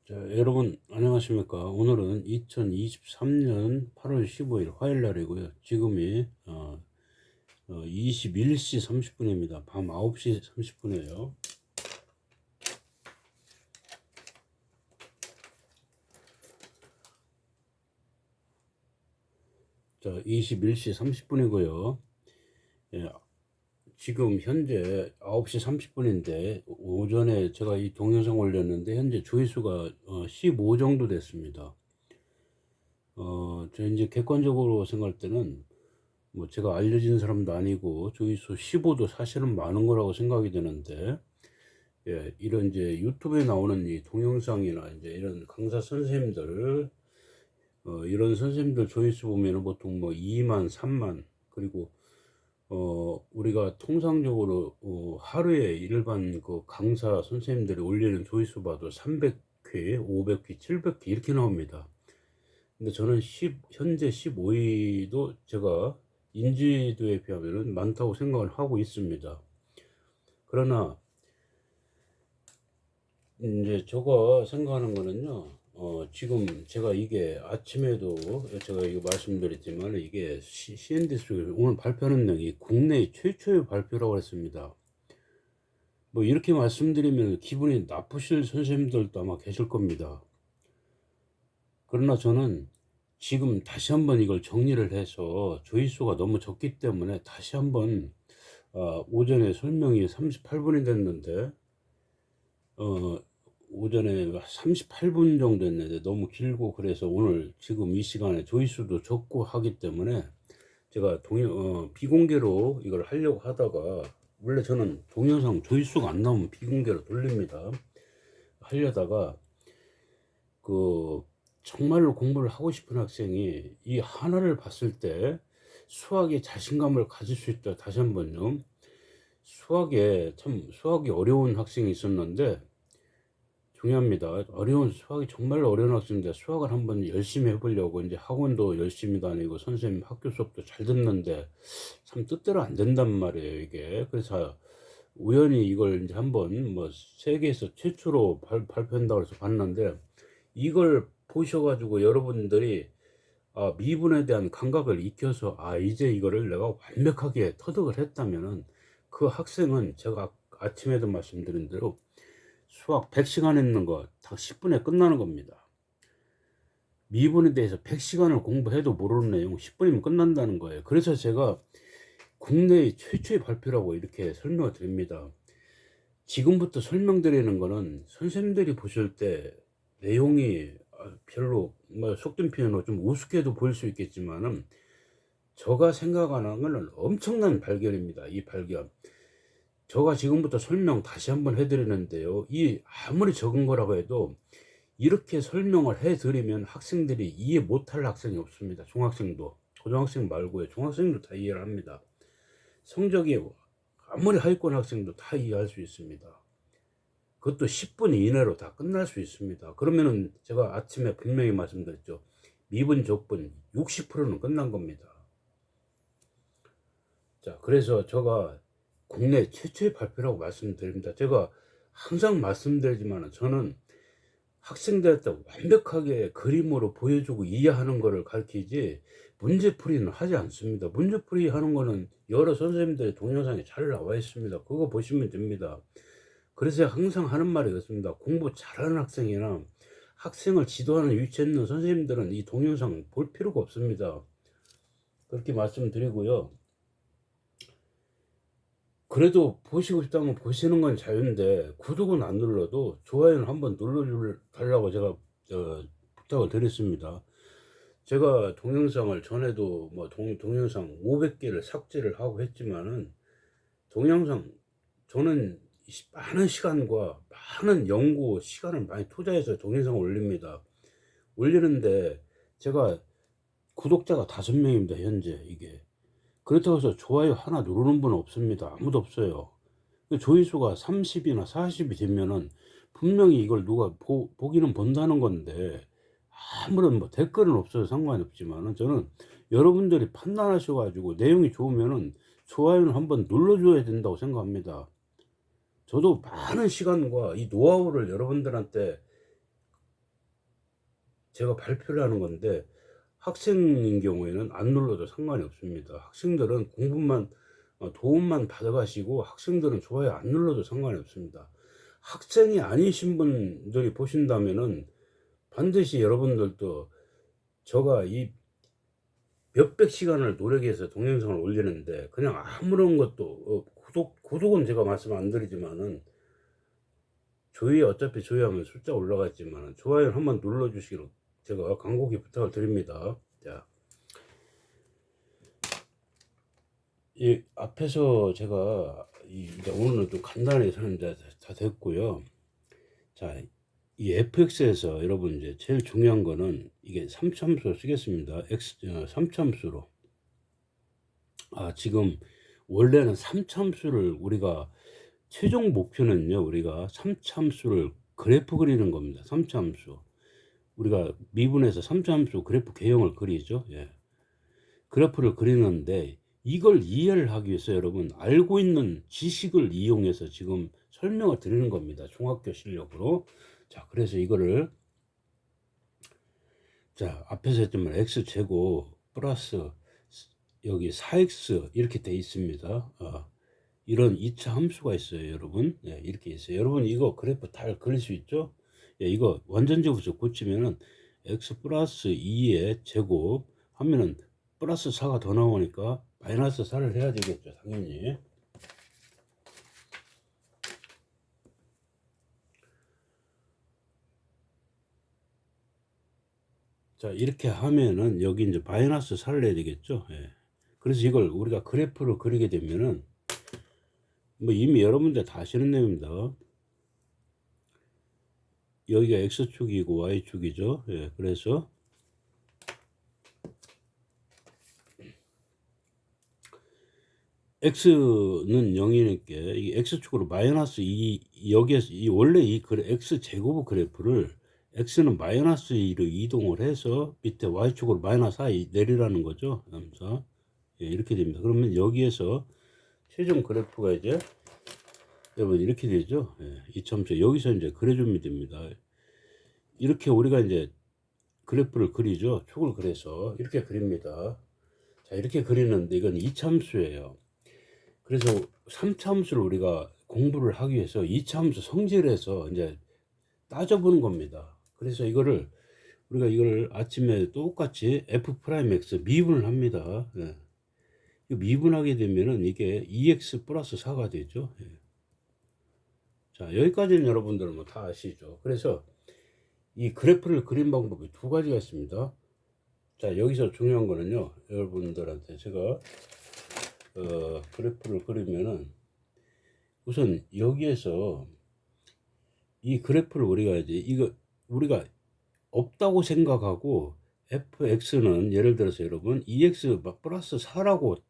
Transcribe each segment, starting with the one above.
자, 여러분 안녕하십니까? 오늘은 2023년 8월 15일 화요일 날이고요. 지금이 21시 30분입니다. 밤 9시 30분이에요. 자, 21시 30분이고요. 예, 지금 현재 9시 30분인데 오전에 제가 이 동영상 올렸는데 현재 조회수가 15 정도 됐습니다. 저 이제 객관적으로 생각할 때는 뭐 제가 알려진 사람도 아니고 조회수 15도 사실은 많은 거라고 생각이 되는데, 예, 이런 이제 유튜브에 나오는 이 동영상이나 이제 이런 강사 선생님들, 이런 선생님들 조회수 보면은 보통 뭐 2만, 3만, 그리고 우리가 통상적으로 하루에 일반 그 강사 선생님들이 올리는 조회수 봐도 300회, 500회, 700회 이렇게 나옵니다. 근데 저는 현재 15위도 제가 인지도에 비하면 많다고 생각을 하고 있습니다. 그러나 이제 제가 생각하는 거는요, 지금 제가 이게 아침에도 제가 이거 말씀드렸지만 이게 CNDS 오늘 발표하는 내용이 국내 최초의 발표라고 했습니다. 뭐 이렇게 말씀드리면 기분이 나쁘실 선생님들도 아마 계실 겁니다. 그러나 저는 지금 다시 한번 이걸 정리를 해서 조회수가 너무 적기 때문에 다시 한번 오전에 설명이 38분이 됐는데 오전에 38분 정도 했는데 너무 길고 그래서 오늘 지금 이 시간에 조회수도 적고 하기 때문에 제가 비공개로 이걸 하려고 하다가, 원래 저는 동영상 조회수가 안 나오면 비공개로 돌립니다. 하려다가 그 정말로 공부를 하고 싶은 학생이 이 하나를 봤을 때 수학에 자신감을 가질 수 있다. 다시 한번요. 수학이 어려운 학생이 있었는데, 중요합니다. 수학이 정말 어려운 학생인데 수학을 한번 열심히 해보려고 이제 학원도 열심히 다니고 선생님 학교 수업도 잘 듣는데 참 뜻대로 안 된단 말이에요, 이게. 그래서 우연히 이걸 이제 한번 뭐 세계에서 최초로 발표한다고 해서 봤는데, 이걸 보셔가지고 여러분들이 미분에 대한 감각을 익혀서 이제 이거를 내가 완벽하게 터득을 했다면은 그 학생은 제가 아침에도 말씀드린 대로 수학 100시간 했는 거 다 10분에 끝나는 겁니다. 미분에 대해서 100시간을 공부해도 모르는 내용 10분이면 끝난다는 거예요. 그래서 제가 국내의 최초의 발표라고 이렇게 설명을 드립니다. 지금부터 설명드리는 거는 선생님들이 보실 때 내용이 별로 뭐 속된 표현으로 좀 우습게도 보일 수 있겠지만은 제가 생각하는 건 엄청난 발견입니다. 이 발견. 제가 지금부터 설명 다시 한번 해드리는데요. 이 아무리 적은 거라고 해도 이렇게 설명을 해드리면 학생들이 이해 못할 학생이 없습니다. 중학생도, 고등학생 말고요. 중학생도 다 이해를 합니다. 성적이 아무리 하위권 학생도 다 이해할 수 있습니다. 그것도 10분 이내로 다 끝날 수 있습니다. 그러면은 제가 아침에 분명히 말씀드렸죠. 미분, 적분 60%는 끝난 겁니다. 자, 그래서 제가 국내 최초의 발표라고 말씀드립니다. 제가 항상 말씀드리지만 저는 학생들한테 완벽하게 그림으로 보여주고 이해하는 것을 가르치지 문제풀이는 하지 않습니다. 문제풀이 하는 거는 여러 선생님들의 동영상에 잘 나와 있습니다. 그거 보시면 됩니다. 그래서 항상 하는 말이 그렇습니다. 공부 잘하는 학생이나 학생을 지도하는 위치에 있는 선생님들은 이 동영상 볼 필요가 없습니다. 그렇게 말씀드리고요. 그래도 보시고 싶다면 보시는 건 자유인데 구독은 안 눌러도 좋아요는 한번 눌러달라고 제가 부탁을 드렸습니다. 제가 동영상을 전에도 뭐 동영상 500개를 삭제를 하고 했지만은 동영상 저는 많은 시간과 많은 연구 시간을 많이 투자해서 동영상을 올립니다. 올리는데 제가 구독자가 5명입니다. 현재 이게. 그렇다고 해서 좋아요 하나 누르는 분은 없습니다. 아무도 없어요. 조회수가 30이나 40이 되면은 분명히 이걸 누가 보기는 본다는 건데, 아무런 뭐 댓글은 없어도 상관이 없지만은 저는 여러분들이 판단하셔가지고 내용이 좋으면은 좋아요는 한번 눌러줘야 된다고 생각합니다. 저도 많은 시간과 이 노하우를 여러분들한테 제가 발표를 하는 건데 학생인 경우에는 안 눌러도 상관이 없습니다. 학생들은 공부만 도움만 받아가시고 학생들은 좋아요 안 눌러도 상관이 없습니다. 학생이 아니신 분들이 보신다면은 반드시 여러분들도 제가 이 몇백 시간을 노력해서 동영상을 올리는데 그냥 아무런 것도 구독은 제가 말씀 안 드리지만은 조회에 어차피 조회하면 숫자 올라갔지만 좋아요 한번 눌러주시기로 제가 간곡히 부탁을 드립니다. 자, 이 앞에서 제가 이제 오늘은 좀 간단히 설명 다 됐고요. 자, 이 fx에서 여러분 이제 제일 중요한 거는 이게 삼참수 쓰겠습니다. 삼참수로. 지금 원래는 삼참수를 우리가 최종 목표는요, 우리가 삼참수를 그래프 그리는 겁니다. 삼참수. 우리가 미분해서 삼참수 그래프 개형을 그리죠. 예. 그래프를 그리는데 이걸 이해를 하기 위해서 여러분 알고 있는 지식을 이용해서 지금 설명을 드리는 겁니다. 중학교 실력으로. 자, 그래서 이거를 자, 앞에서 했지만 x제곱 플러스 여기 4x 이렇게 돼 있습니다. 이런 2차 함수가 있어요, 여러분. 예, 이렇게 있어요. 여러분 이거 그래프 잘 그릴 수 있죠? 예, 이거 완전제곱에서 고치면은 x 플러스 2의 제곱 하면은 플러스 4가 더 나오니까 마이너스 4를 해야 되겠죠, 당연히. 자, 이렇게 하면은 여기 이제 마이너스 4를 해야 되겠죠. 예. 그래서 이걸 우리가 그래프로 그리게 되면은 뭐 이미 여러분들 다 아시는 내용입니다. 여기가 x축이고 y축이죠. 예, 그래서 x는 0이니까 이게 x축으로 마이너스 2 여기에서 원래 이 x 제곱 그래프를 x는 마이너스 2로 이동을 해서 밑에 y축으로 마이너스 4 내리라는 거죠. 그래서 예, 이렇게 됩니다. 그러면 여기에서 최종 그래프가 이제 여러분 이렇게 되죠. 예, 이참수 여기서 이제 그려주면 됩니다. 이렇게 우리가 이제 그래프를 그리죠. 축을 그려서 이렇게 그립니다. 자, 이렇게 그리는데 이건 이참수예요. 그래서 3차함수를 우리가 공부를 하기 위해서 2차함수 성질을 해서 이제 따져보는 겁니다. 그래서 이거를 우리가 이걸 아침에 똑같이 f'x 미분을 합니다. 예. 미분하게 되면은 이게 2x 플러스 4가 되죠. 예. 자, 여기까지는 여러분들은 뭐 다 아시죠. 그래서 이 그래프를 그린 방법이 두 가지가 있습니다. 자, 여기서 중요한 거는요, 여러분들한테 제가 그래프를 그리면은 우선 여기에서 이 그래프를 우리가 이제 이거 우리가 없다고 생각하고 fx는 예를 들어서 여러분 2x 플러스 4라고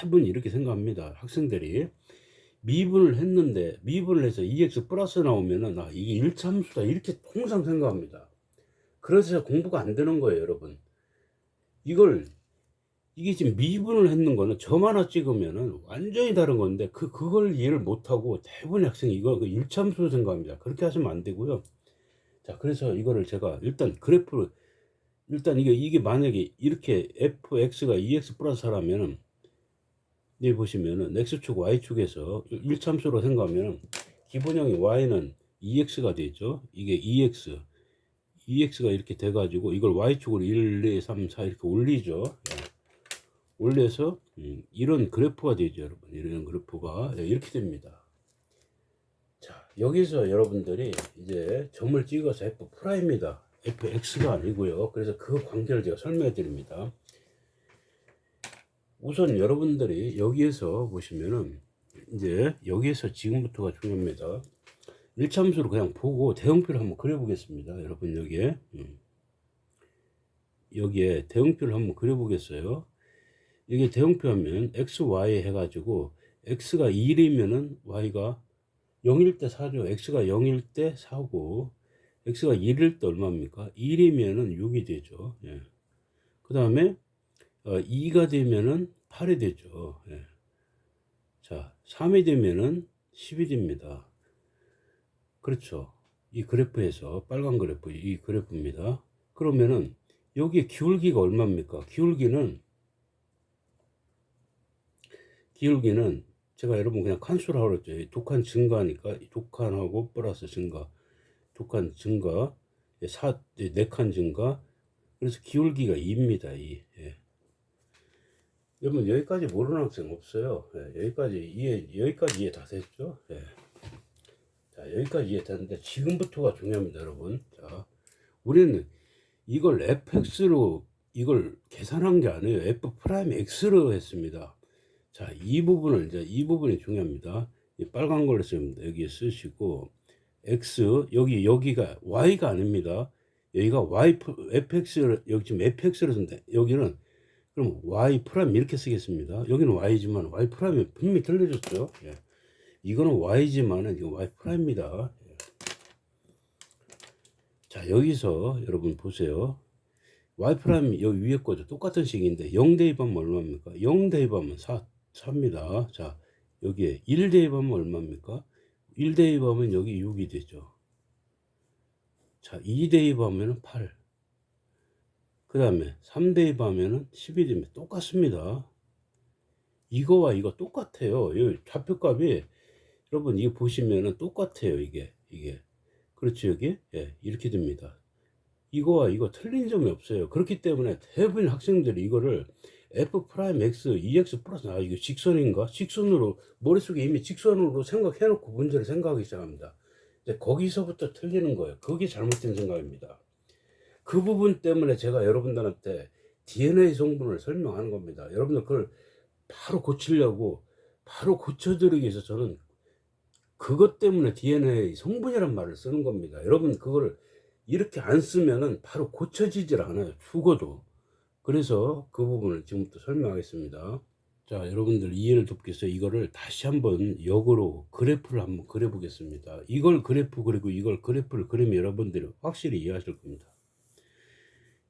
대부분 이렇게 생각합니다. 학생들이 미분을 했는데 미분을 해서 2x 플러스 나오면은 이게 1참수다 이렇게 통상 생각합니다. 그래서 공부가 안 되는 거예요, 여러분. 이게 지금 미분을 했는 거는 점 하나 찍으면은 완전히 다른 건데 그걸 이해를 못하고 대부분의 학생이 이거 1참수로 생각합니다. 그렇게 하시면 안 되고요. 자, 그래서 이거를 제가 일단 그래프를 일단 이게 만약에 이렇게 fx가 2x 플러스 4라면은 여기 보시면은 x축 y축에서 1참수로 생각하면은 기본형이 y는 2x가 되죠. 이게 2x가 이렇게 돼 가지고 이걸 y축으로 1, 2, 3, 4 이렇게 올리죠. 예. 올려서 이런 그래프가 되죠, 여러분. 이런 그래프가 이렇게 됩니다. 자, 여기서 여러분들이 이제 점을 찍어서 f'입니다. fx가 아니고요. 그래서 그 관계를 제가 설명해 드립니다. 우선 여러분들이 여기에서 보시면은 이제 여기에서 지금부터가 중요합니다. 1참수로 그냥 보고 대응표를 한번 그려 보겠습니다. 여러분 여기에 대응표를 한번 그려 보겠어요. 이게 대응표 하면 x, y 해가지고 x가 1이면은 y가 0일 때 4죠. x가 0일 때 4고 x가 1일 때 얼마입니까? 1이면은 6이 되죠. 예. 그 다음에 2가 되면은 8이 되죠. 예. 자, 3이 되면은 10이 됩니다. 그렇죠. 이 그래프에서 빨간 그래프 이 그래프입니다. 그러면은 여기에 기울기가 얼마입니까? 기울기는 제가 여러분 그냥 칸수로 하고 그랬죠. 두 칸 증가하니까 두 칸하고 플러스 증가, 두 칸 증가, 네 칸 증가. 그래서 기울기가 2입니다. 2. 예. 여러분 여기까지 모르는 학생 없어요. 예. 여기까지 이해 다 됐죠? 예. 자, 여기까지 이해 됐는데 지금부터가 중요합니다, 여러분. 자, 우리는 이걸 fx로 이걸 계산한 게 아니에요. f 프라임 x로 했습니다. 자, 이 부분이 중요합니다. 이 빨간 걸로 쓰면 여기에 쓰시고 x 여기가 y가 아닙니다. 여기가 fx 여기 지금 fx로 쓴다. 여기는 그럼 y 프라임 이렇게 쓰겠습니다. 여기는 y지만 y 프라임이 분명히 틀려졌죠. 예. 이거는 y지만은 이거 y 프라임입니다. 예. 자, 여기서 여러분 보세요. y 프라임 여기 위에 거죠. 똑같은 식인데 0 대입하면 얼마입니까? 0 대입하면 4입니다. 자, 여기에 1 대입하면 얼마입니까? 1 대입하면 여기 6이 되죠. 자, 2 대입하면 8. 그 다음에 3 대입하면 10이 됩니다. 똑같습니다. 이거와 이거 똑같아요. 이 좌표값이 여러분 이거 보시면은 똑같아요. 이게 그렇죠. 여기 예, 이렇게 됩니다. 이거와 이거 틀린 점이 없어요. 그렇기 때문에 대부분 학생들이 이거를 f 프라임 x 2x 플러스 이거 직선인가? 직선으로 머릿속에 이미 직선으로 생각해 놓고 문제를 생각하기 시작합니다. 이제 거기서부터 틀리는 거예요. 그게 잘못된 생각입니다. 그 부분 때문에 제가 여러분들한테 DNA 성분을 설명하는 겁니다. 여러분들 그걸 바로 고치려고 바로 고쳐드리기 위해서 저는 그것 때문에 DNA 성분이란 말을 쓰는 겁니다. 여러분 그걸 이렇게 안 쓰면은 바로 고쳐지질 않아요. 죽어도. 그래서 그 부분을 지금부터 설명하겠습니다. 자, 여러분들 이해를 돕기 위해서 이거를 다시 한번 역으로 그래프를 한번 그려보겠습니다. 이걸 그래프 그리고 이걸 그래프를 그리면 여러분들이 확실히 이해하실 겁니다.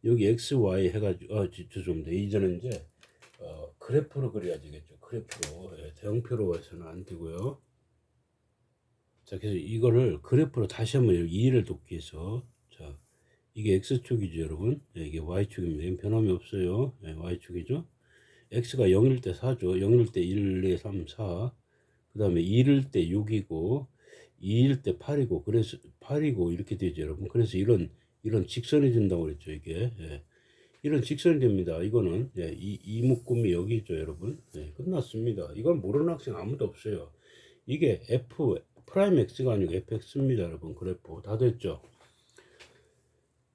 여기 x, y 해가지고 죄송합니다. 이제는 이제 그래프로 그려야 되겠죠. 그래프로. 예, 대형표로 해서는 안 되고요. 자, 그래서 이거를 그래프로 다시 한번 이해를 돕기 위해서 자, 이게 x축이죠, 여러분. 예, 이게 y축입니다. 변함이 없어요. 예, y축이죠. x가 0일 때 4죠. 0일 때 1, 2, 3, 4. 그 다음에 1일 때 6이고 2일 때 8이고 그래서 8이고 이렇게 되죠, 여러분. 그래서 이런 직선이 된다고 그랬죠, 이게. 예. 이런 직선이 됩니다. 이거는 예, 이 묶음이 여기 있죠, 여러분. 예, 끝났습니다. 이건 모르는 학생 아무도 없어요. 이게 f 프라임 x가 아니고 fx입니다, 여러분. 그래프 다 됐죠.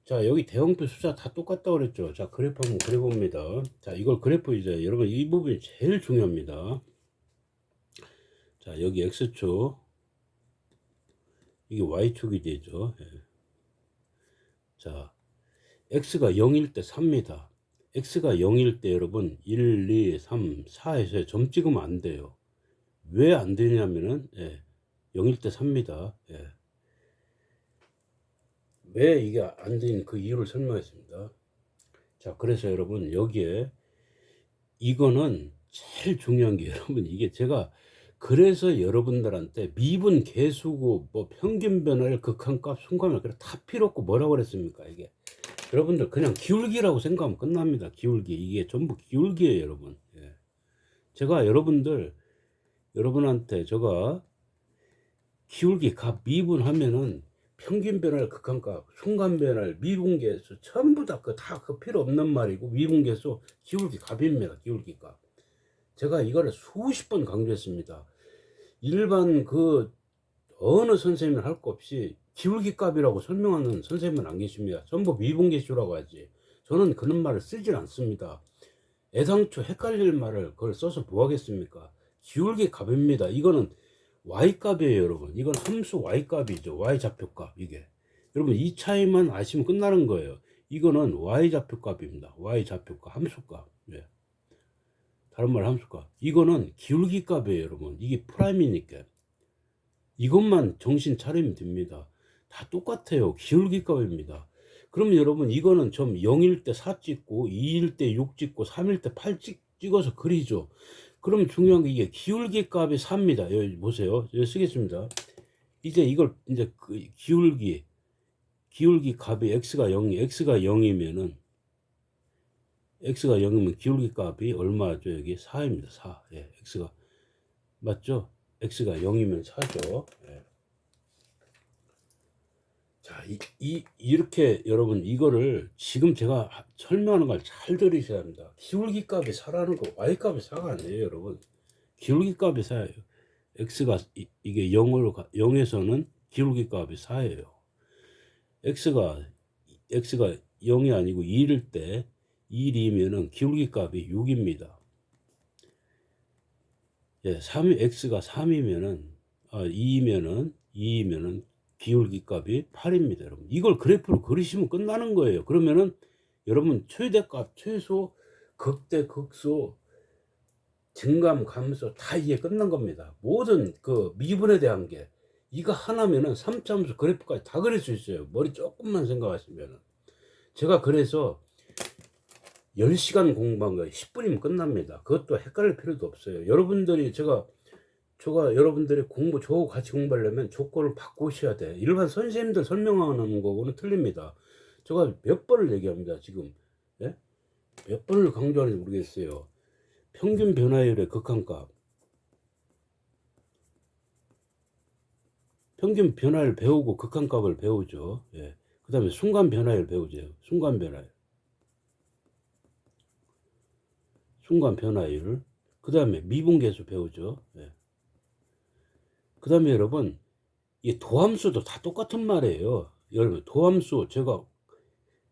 자, 여기 대형표 숫자 다 똑같다고 그랬죠. 자, 그래프 한번 그려봅니다. 자, 이걸 그래프 이제 여러분 이 부분이 제일 중요합니다. 자, 여기 x축 이게 y축이 되죠. 예. 자, x가 0일 때 3입니다. x가 0일 때 여러분 1, 2, 3, 4에서 점 찍으면 안 돼요. 왜 안 되냐면은 예, 0일 때 3입니다. 예. 왜 이게 안 되는 그 이유를 설명했습니다. 자, 그래서 여러분 여기에 이거는 제일 중요한 게 여러분 이게 제가 그래서 여러분들한테 미분 계수고 뭐 평균 변화를 극한값 순간을 그래 다 필요 없고 뭐라고 그랬습니까? 이게 여러분들 그냥 기울기라고 생각하면 끝납니다. 기울기 이게 전부 기울기예요, 여러분. 예. 제가 여러분한테 제가 기울기 값 미분하면은 평균 변화를 극한값 순간 변화를 미분계수 전부 다 그 필요 없는 말이고 미분계수 기울기 값입니다. 기울기 값. 제가 이거를 수십 번 강조했습니다. 일반 그 어느 선생님을 할 거 없이 기울기 값이라고 설명하는 선생님은 안 계십니다. 전부 미분계수라고 하지. 저는 그런 말을 쓰질 않습니다. 애당초 헷갈릴 말을 그걸 써서 뭐 하겠습니까? 기울기 값입니다. 이거는 y값이에요, 여러분. 이건 함수 y값이죠. y좌표값 이게. 여러분 이 차이만 아시면 끝나는 거예요. 이거는 y좌표값입니다. y좌표값 함수값. 예. 다른 말 함수값. 이거는 기울기 값이에요, 여러분. 이게 프라임이니까. 이것만 정신 차리면 됩니다. 다 똑같아요. 기울기 값입니다. 그러면 여러분 이거는 점 0일 때 4 찍고 2일 때 6 찍고 3일 때 8 찍어서 그리죠. 그럼 중요한 게 이게 기울기 값이 4입니다. 여기 보세요. 여기 쓰겠습니다. 이제 이걸 이제 그 기울기 값이 x가 0이 x가 0이면은 x가 0이면 기울기 값이 얼마죠? 여기 4입니다. 4. 예, x가 맞죠? x가 0이면 4죠. 예. 자, 이렇게 여러분 이거를 지금 제가 설명하는 걸 잘 들으셔야 합니다. 기울기 값이 4라는 거 y 값이 4가 아니에요, 여러분. 기울기 값이 4예요. x가 이게 0에서는 기울기 값이 4예요. x가 0이 아니고 1일 때 1이면은 기울기 값이 6입니다. 예, x가 3이면은 2이면은 기울기 값이 8입니다, 여러분. 이걸 그래프로 그리시면 끝나는 거예요. 그러면은 여러분 최대값, 최소, 극대, 극소, 증감, 감소 다 이게 끝난 겁니다. 모든 그 미분에 대한 게 이거 하나면은 3차함수 그래프까지 다 그릴 수 있어요. 머리 조금만 생각하시면은. 제가 그래서 10시간 공부한 거예요. 10분이면 끝납니다. 그것도 헷갈릴 필요도 없어요. 여러분들이 제가 여러분들이 저하고 같이 공부하려면 조건을 바꾸셔야 돼. 일반 선생님들 설명하는 거고는 틀립니다. 제가 몇 번을 얘기합니다. 지금 예? 몇 번을 강조하는지 모르겠어요. 평균 변화율의 극한값, 평균 변화율 배우고 극한값을 배우죠. 예. 그 다음에 순간 변화율 배우죠. 순간 변화율. 그 다음에 미분계수 배우죠. 예. 그 다음에 여러분, 이 도함수도 다 똑같은 말이에요. 여러분, 도함수, 제가,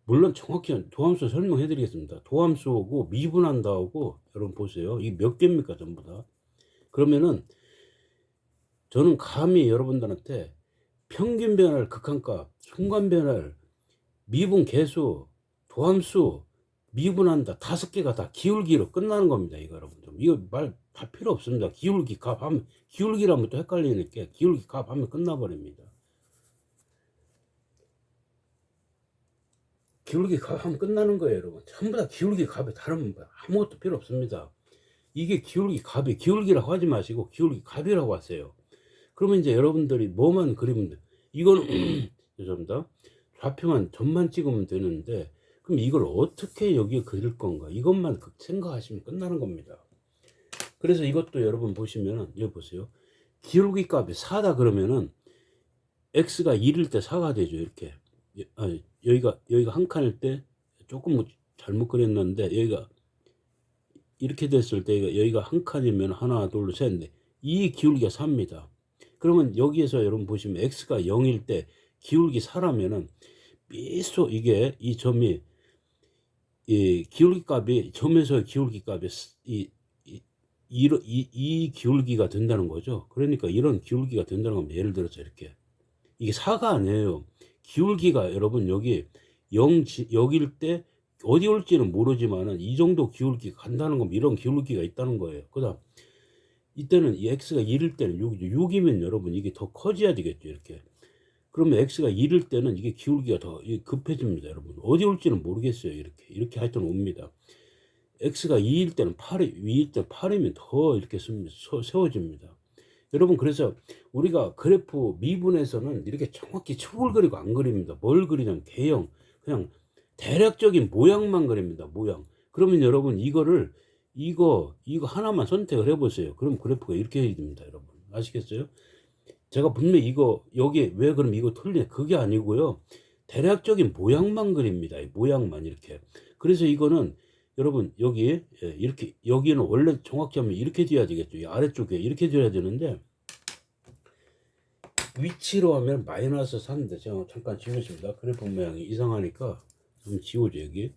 물론 정확히 도함수 설명해 드리겠습니다. 도함수하고 미분한다고, 여러분 보세요. 이 몇 개입니까, 전부 다. 그러면은, 저는 감히 여러분들한테 평균 변화율 극한값, 순간 변화율, 미분 계수, 도함수, 미분한다 5개가 다 기울기로 끝나는 겁니다. 이거 여러분들. 이거 말 다 필요 없습니다. 기울기 값 하면, 기울기라면 또 헷갈리니까 기울기 값 하면 끝나버립니다. 기울기 값 하면 끝나는 거예요, 여러분. 전부 다 기울기 값이 다르면 아무것도 필요 없습니다. 이게 기울기 값이, 기울기라고 하지 마시고 기울기 값이라고 하세요. 그러면 이제 여러분들이 뭐만 그리면 돼. 이거는 죄송합니다. 좌표만 점만 찍으면 되는데 그럼 이걸 어떻게 여기에 그릴 건가? 이것만 생각하시면 끝나는 겁니다. 그래서 이것도 여러분 보시면은 여기 보세요. 기울기 값이 4다 그러면은 x가 1일 때 4가 되죠. 이렇게. 여기가 한 칸일 때 조금 잘못 그렸는데 여기가 이렇게 됐을 때 여기가 한 칸이면 하나 둘 셋 이 기울기가 4입니다. 그러면 여기에서 여러분 보시면 x가 0일 때 기울기 4라면은 미소 이게 이 점이 이 기울기 값이 점에서의 기울기 값이 이 기울기가 된다는 거죠. 그러니까 이런 기울기가 된다는 겁니다. 예를 들어서 이렇게 이게 4가 아니에요. 기울기가 여러분 여기 0일 때 어디 올지는 모르지만은 이 정도 기울기가 간다는 겁니다. 이런 기울기가 있다는 거예요. 그다음 이때는 이 x가 1일 때는 6이죠. 6이면 여러분 이게 더 커져야 되겠죠. 이렇게. 그러면 x가 1일 때는 이게 기울기가 더 급해집니다. 여러분. 어디 올지는 모르겠어요. 이렇게 하여튼 옵니다. x가 2일 때는 2일 때 8이면 더 이렇게 세워집니다. 여러분 그래서 우리가 그래프 미분에서는 이렇게 정확히 축을 그리고 안 그립니다. 뭘 그리냐면 개형 그냥 대략적인 모양만 그립니다. 모양. 그러면 여러분 이거 하나만 선택을 해보세요. 그럼 그래프가 이렇게 됩니다. 여러분 아시겠어요? 제가 분명히 여기 왜 그럼 이거 틀리냐 그게 아니고요. 대략적인 모양만 그립니다. 모양만 이렇게. 그래서 이거는 여러분 여기 이렇게 여기는 원래 정확히 하면 이렇게 돼야 되겠죠. 이 아래쪽에 이렇게 돼야 되는데 위치로 하면 마이너스 4인데 제가 잠깐 지우겠습니다. 그래프 모양이 이상하니까 좀 지우죠. 여기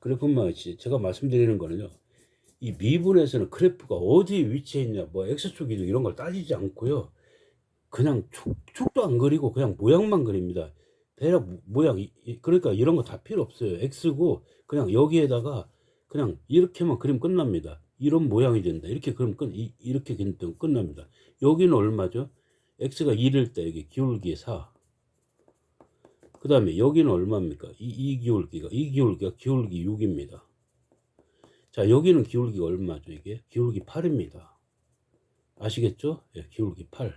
그래프 모양이 제가 말씀드리는 거는요. 이 미분에서는 그래프가 어디 위치에 있냐 뭐 x축 이동 이런 걸 따지지 않고요. 그냥 축도 안 그리고 그냥 모양만 그립니다. 대략 모양 그러니까 이런 거 다 필요 없어요. x고 그냥 여기에다가 그냥 이렇게만 그리면 끝납니다. 이런 모양이 된다. 이렇게 그리면 이렇게 그리면 끝납니다. 여기는 얼마죠? x가 1일 때 여기 기울기 4. 그 다음에 여기는 얼마입니까? 이 기울기가 기울기 6입니다. 자 여기는 기울기가 얼마죠? 이게 기울기 8입니다. 아시겠죠? 예, 기울기 8.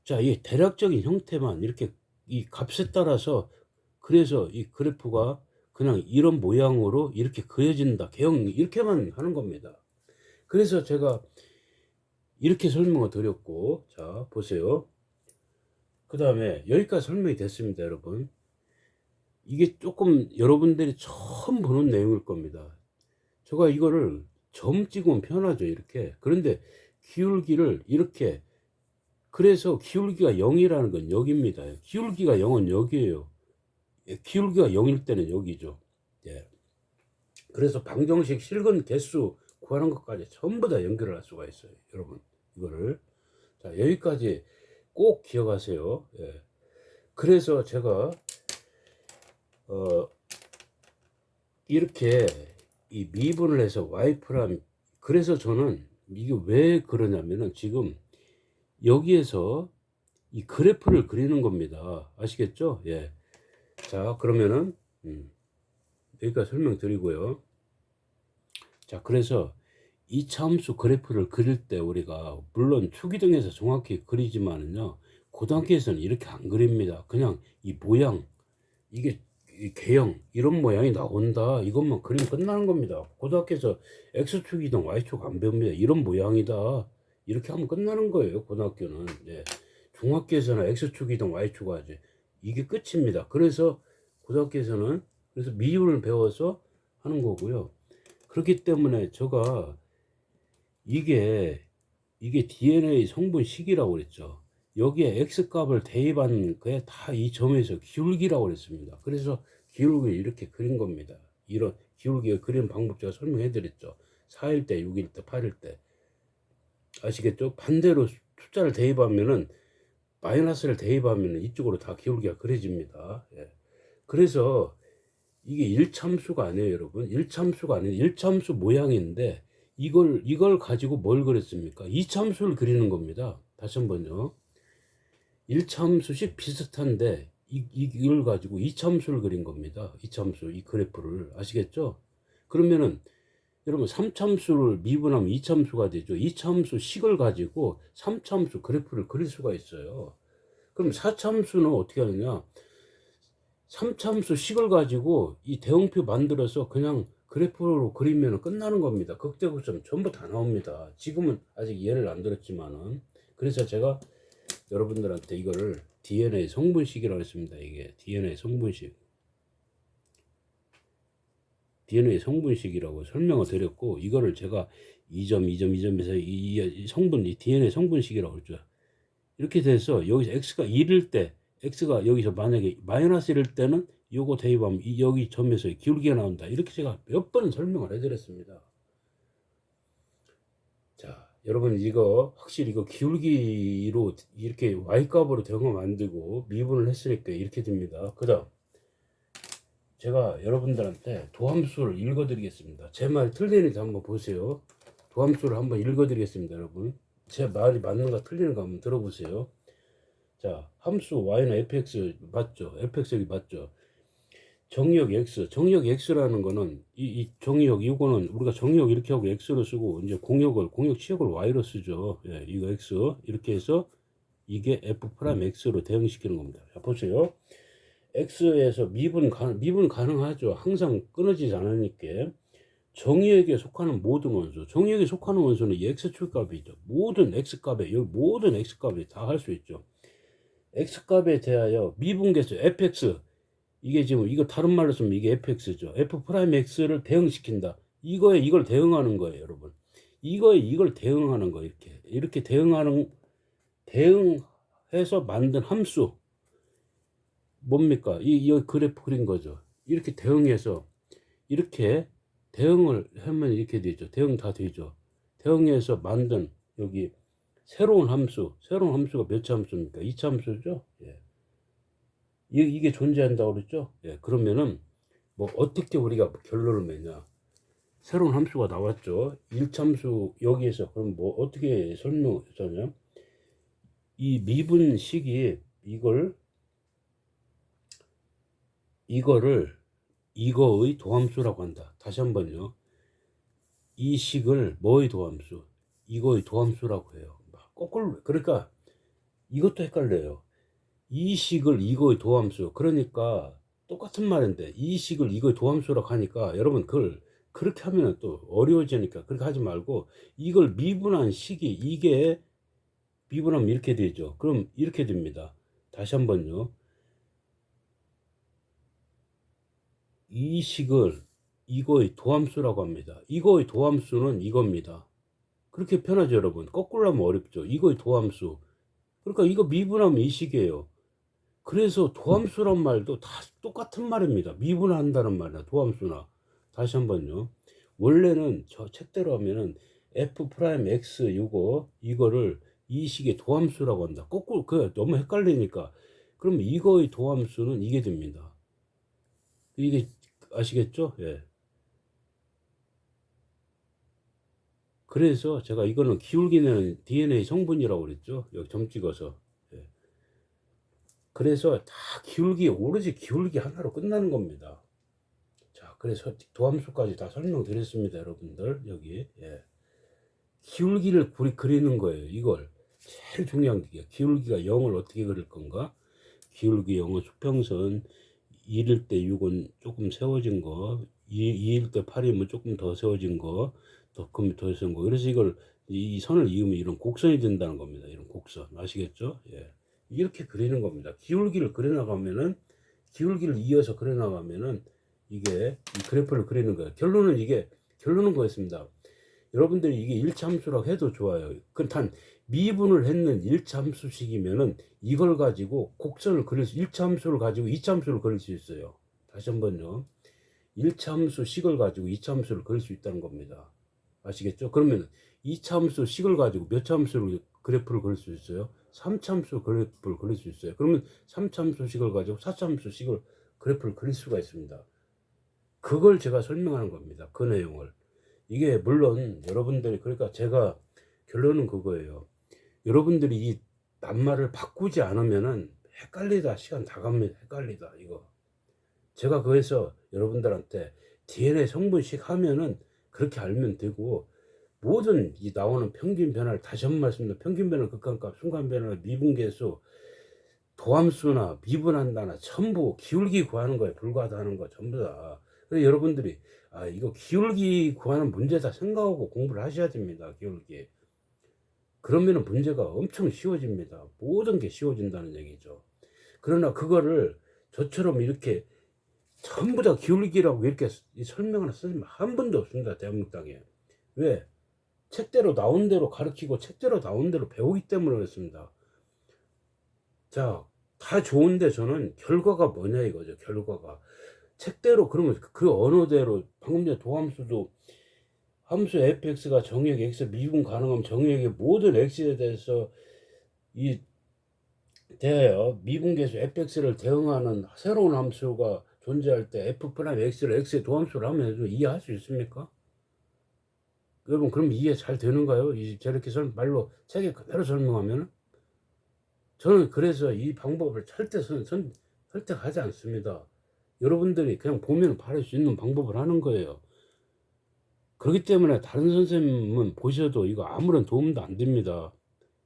자, 이 대략적인 형태만 이렇게 이 값에 따라서 그래서 이 그래프가 그냥 이런 모양으로 이렇게 그려진다. 개형 이렇게만 하는 겁니다. 그래서 제가 이렇게 설명을 드렸고, 자, 보세요. 그 다음에 여기까지 설명이 됐습니다, 여러분. 이게 조금 여러분들이 처음 보는 내용일 겁니다. 제가 이거를 점 찍으면 편하죠, 이렇게. 그런데 기울기를 이렇게, 그래서 기울기가 0이라는 건 여기입니다. 기울기가 0은 여기에요. 기울기가 0일 때는 여기죠. 예. 그래서 방정식 실근 개수 구하는 것까지 전부 다 연결을 할 수가 있어요, 여러분. 이거를. 자, 여기까지 꼭 기억하세요. 예. 그래서 제가 이렇게 이 미분을 해서 y프라임, 그래서 저는 이게 왜 그러냐면은 지금 여기에서 이 그래프를 그리는 겁니다. 아시겠죠? 예. 자, 그러면은 여기까지 설명드리고요. 자, 그래서 이차함수 그래프를 그릴 때 우리가 물론 추기등에서 정확히 그리지만은요, 고등학교에서는 이렇게 안 그립니다. 그냥 이 모양, 이게 이 개형 이런 모양이 나온다, 이것만 그리면 끝나는 겁니다. 고등학교에서 x축 이동 y축 안 배웁니다. 이런 모양이다, 이렇게 하면 끝나는 거예요, 고등학교는. 예. 중학교에서는 x축 이동 y축 하지, 이게 끝입니다. 그래서 고등학교에서는 그래서 미분을 배워서 하는 거고요. 그렇기 때문에 제가 이게 DNA 성분식이라고 그랬죠. 여기에 x 값을 대입한 그게 다 이 점에서 기울기라고 그랬습니다. 그래서 기울기를 이렇게 그린 겁니다. 이런 기울기를 그리는 방법 제가 설명해 드렸죠. 4일 때, 6일 때, 8일 때. 아시겠죠? 반대로 숫자를 대입하면은, 마이너스를 대입하면은 이쪽으로 다 기울기가 그려집니다. 예. 그래서 이게 일참수가 아니에요, 여러분. 일참수가 아니에요. 일참수 모양인데 이걸 가지고 뭘 그렸습니까? 이참수를 그리는 겁니다. 다시 한번요. 일참수식 비슷한데 이걸 가지고 이참수를 그린 겁니다. 이참수, 이 그래프를. 아시겠죠? 그러면은 여러분 3참수를 미분하면 이참수가 되죠. 이참수 식을 가지고 3참수 그래프를 그릴 수가 있어요. 그럼 4참수는 어떻게 하느냐? 3참수 식을 가지고 이 대형표 만들어서 그냥 그래프로 그리면 끝나는 겁니다. 극대극점 전부 다 나옵니다. 지금은 아직 이해를 안 들었지만은. 그래서 제가 여러분들한테 이거를 DNA 성분식이라고 했습니다. 이게 DNA 성분식. DNA 성분식이라고 설명을 드렸고, 이거를 제가 2점, 2점, 2점에서 이 성분, 이 DNA 성분식이라고 했죠. 이렇게 돼서 여기서 x가 1일 때, x가 여기서 만약에 마이너스 1일 때는 요거 대입하면 여기 점에서 기울기가 나온다. 이렇게 제가 몇 번 설명을 해드렸습니다. 자, 여러분 이거 확실히 이거 기울기로 이렇게 y값으로 대응을 만들고 미분을 했으니까 이렇게 됩니다. 그 다음 제가 여러분들한테 도함수를 읽어드리겠습니다. 제 말 틀리는지 한번 보세요. 도함수를 한번 읽어드리겠습니다, 여러분. 제 말이 맞는가 틀리는가 한번 들어보세요. 자, 함수 y는 fx 맞죠? fx 여기 맞죠? 정의역 x, 정의역 x라는 거는 이 정의역 이거는 우리가 정의역 이렇게 하고 x로 쓰고, 이제 공역 치역을 y로 쓰죠. 예, 이거 x 이렇게 해서 이게 f 프라임 x로 대응시키는 겁니다. 자, 보세요. x에서 미분 가능하죠. 항상 끊어지지 않으니까. 정의역에 속하는 모든 원수, 정의역에 속하는 원수는 이 x축 값이죠. 모든 x값에, 여기 모든 x값이 다 할 수 있죠. x값에 대하여 미분계수 fx, 이게 지금 이거 다른 말로 쓰면 이게 fx죠. f 프라임 x를 대응시킨다. 이거에 이걸 대응하는 거예요, 여러분. 이거에 이걸 대응하는 거, 이렇게 대응해서 만든 함수 뭡니까? 이 그래프 그린 거죠. 이렇게 대응해서 이렇게 대응을 하면 이렇게 되죠. 대응 다 되죠. 대응해서 만든 여기 새로운 함수가 몇 차 함수입니까? 2차 함수죠. 예. 이게 존재한다고 그랬죠. 예. 그러면은 뭐 어떻게 우리가 결론을 내냐? 새로운 함수가 나왔죠. 1차 함수 여기에서 그럼 뭐 어떻게 설명했냐면 이 미분식이 이거의 도함수라고 한다. 다시 한번요. 이 식을 뭐의 도함수? 이거의 도함수라고 해요. 거꾸로, 그러니까 이것도 헷갈려요. 이 식을 이거의 도함수. 그러니까 똑같은 말인데 이 식을 이거 도함수라고 하니까 여러분 그걸 그렇게 하면 또 어려워지니까 그렇게 하지 말고 이걸 미분한 식이 이게 미분하면 이렇게 되죠. 그럼 이렇게 됩니다. 다시 한번요. 이 식을 이거의 도함수라고 합니다. 이거의 도함수는 이겁니다. 그렇게 편하죠 여러분. 거꾸로 하면 어렵죠. 이거의 도함수. 그러니까 이거 미분하면 이 식이에요. 그래서 도함수란 말도 다 똑같은 말입니다. 미분한다는 말이야 도함수나. 다시 한번요. 원래는 저 책대로 하면은 f 프라임 x 이거를 이 식의 도함수라고 한다. 거꾸로 그 너무 헷갈리니까 그럼 이거의 도함수는 이게 됩니다. 이게 아시겠죠? 예. 그래서 제가 이거는 기울기는 DNA 성분이라고 그랬죠. 여기 점 찍어서. 예. 그래서 다 기울기 오로지 기울기 하나로 끝나는 겁니다. 자, 그래서 도함수까지 다 설명드렸습니다, 여러분들. 여기. 예. 기울기를 그리는 거예요. 이걸 제일 중요한 게 기울기가 0을 어떻게 그릴 건가? 기울기 0은 수평선 1일 때 6은 조금 세워진 거, 2일 때 8이면 조금 더 세워진 거, 더 크면 더 세운 거. 그래서 이걸 이 선을 이으면 이런 곡선이 된다는 겁니다. 이런 곡선 아시겠죠? 예. 이렇게 그리는 겁니다. 기울기를 그려나가면은 기울기를 이어서 그려나가면은 이게 이 그래프를 그리는 거예요. 결론은 거였습니다. 여러분들이 이게 일차함수라고 해도 좋아요. 그렇단 미분을 했는 일차함수식이면은 이걸 가지고 곡선을 그릴 수, 일차함수를 가지고 이차함수를 그릴 수 있어요. 다시 한번요. 일차함수식을 가지고 이차함수를 그릴 수 있다는 겁니다. 아시겠죠? 그러면 이차함수식을 가지고 몇 차함수를 그래프를 그릴 수 있어요? 3차함수 그래프를 그릴 수 있어요. 그러면 3차함수식을 가지고 4차함수식을 그래프를 그릴 수가 있습니다. 그걸 제가 설명하는 겁니다. 그 내용을. 이게 물론 여러분들이 그러니까 제가 결론은 그거예요. 여러분들이 이 낱말을 바꾸지 않으면은 헷갈리다 시간 다 갑니다. 헷갈리다 이거. 제가 그래서 여러분들한테 DNA 성분식 하면은 그렇게 알면 되고 모든 이 나오는 평균 변화를 다시 한번 말씀드립니다. 평균 변화, 극한값, 순간 변화, 미분계수, 도함수나 미분한다나 전부 기울기 구하는 거에 불과하다는 거 전부 다. 그래서 여러분들이 이거 기울기 구하는 문제다 생각하고 공부를 하셔야 됩니다. 기울기. 그러면은 문제가 엄청 쉬워집니다. 모든 게 쉬워진다는 얘기죠. 그러나 그거를 저처럼 이렇게 전부 다 기울기라고 이렇게 설명을 쓰면 한 번도 없습니다. 대한민국 땅에. 왜? 책대로 나온 대로 가르치고 책대로 나온 대로 배우기 때문에 그렇습니다. 자, 다 좋은데 저는 결과가 뭐냐 이거죠. 결과가. 책대로 그러면 그 언어대로 방금 전에 도함수도 함수 fx가 정의역 x 미분 가능하면 정의역의 모든 x에 대해서 이 대하여 미분계수 fx를 대응하는 새로운 함수가 존재할 때 f 프라임 x를 x의 도함수를 하면 이해할 수 있습니까? 여러분 그럼 이해 잘 되는가요? 저렇게 말로 책에 그대로 설명하면 저는 그래서 이 방법을 절대 선택하지 않습니다. 여러분들이 그냥 보면 바를 수 있는 방법을 하는 거예요. 그렇기 때문에 다른 선생님은 보셔도 이거 아무런 도움도 안 됩니다.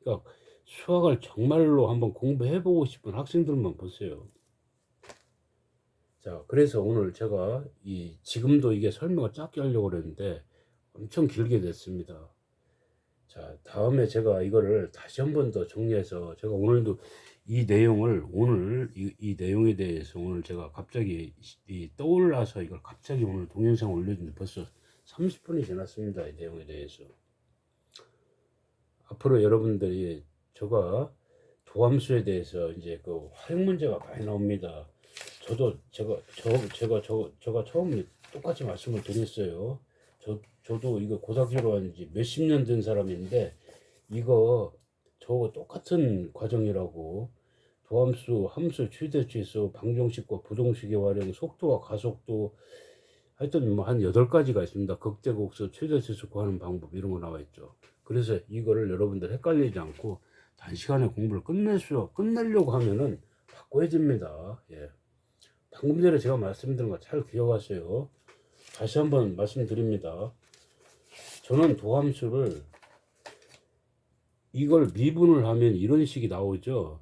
그러니까 수학을 정말로 한번 공부해보고 싶은 학생들만 보세요. 자, 그래서 오늘 제가 지금도 이게 설명을 짧게 하려고 그랬는데 엄청 길게 됐습니다. 자, 다음에 제가 이거를 다시 한 번 더 정리해서 제가 오늘도 이 내용을 오늘 이 내용에 대해서 오늘 제가 갑자기 떠올라서 이걸 갑자기 오늘 동영상 올려준데 벌써 30분이 지났습니다. 이 내용에 대해서. 앞으로 여러분들이 제가 도함수에 대해서 이제 그 활용 문제가 많이 나옵니다. 저도 제가 처음 똑같이 말씀을 드렸어요. 저도 이거 고등학교 졸업한 지 몇십 년 된 사람인데 이거 저거 똑같은 과정이라고 도함수, 함수, 최대치수, 방정식과 부동식의 활용, 속도와 가속도 하여튼 뭐 한 8가지가 있습니다. 극대곡수, 최대치수 구하는 방법 이런 거 나와 있죠. 그래서 이거를 여러분들 헷갈리지 않고 단시간에 공부를 끝내려고 하면은 바꿔야 됩니다. 예. 방금 전에 제가 말씀드린 거 잘 기억하세요. 다시 한번 말씀드립니다. 저는 도함수를 이걸 미분을 하면 이런 식이 나오죠.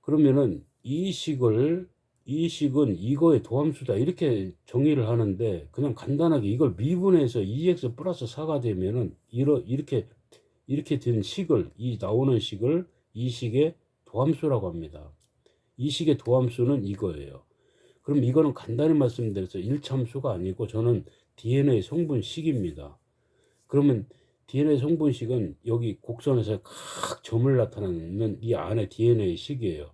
그러면은 이 식을 이 식은 이거의 도함수다 이렇게 정의를 하는데, 그냥 간단하게 이걸 미분해서 2x 플러스 4가 되면은 이렇게 된 식을, 이 나오는 식을 이 식의 도함수라고 합니다. 이 식의 도함수는 이거예요. 그럼 이거는 간단히 말씀드려서 1참수가 아니고 저는 DNA 성분식입니다. 그러면 DNA 성분식은 여기 곡선에서 각 점을 나타내는 이 안에 DNA 식이에요.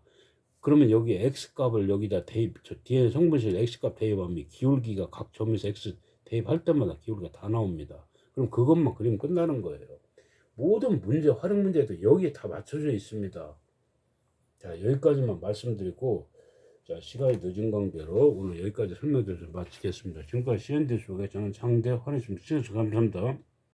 그러면 여기 x 값을 여기다 DNA 성분식 x 값 대입하면 기울기가 각 점에서 x 대입할 때마다 기울기가 다 나옵니다. 그럼 그것만 그리면 끝나는 거예요. 모든 문제, 활용 문제도 여기에 다 맞춰져 있습니다. 자, 여기까지만 말씀드리고, 자, 시간이 늦은 관계로 오늘 여기까지 설명드려서 마치겠습니다. 지금까지 CND 수업의 저는 장대 환희였습니다. 시청해주셔서 감사합니다.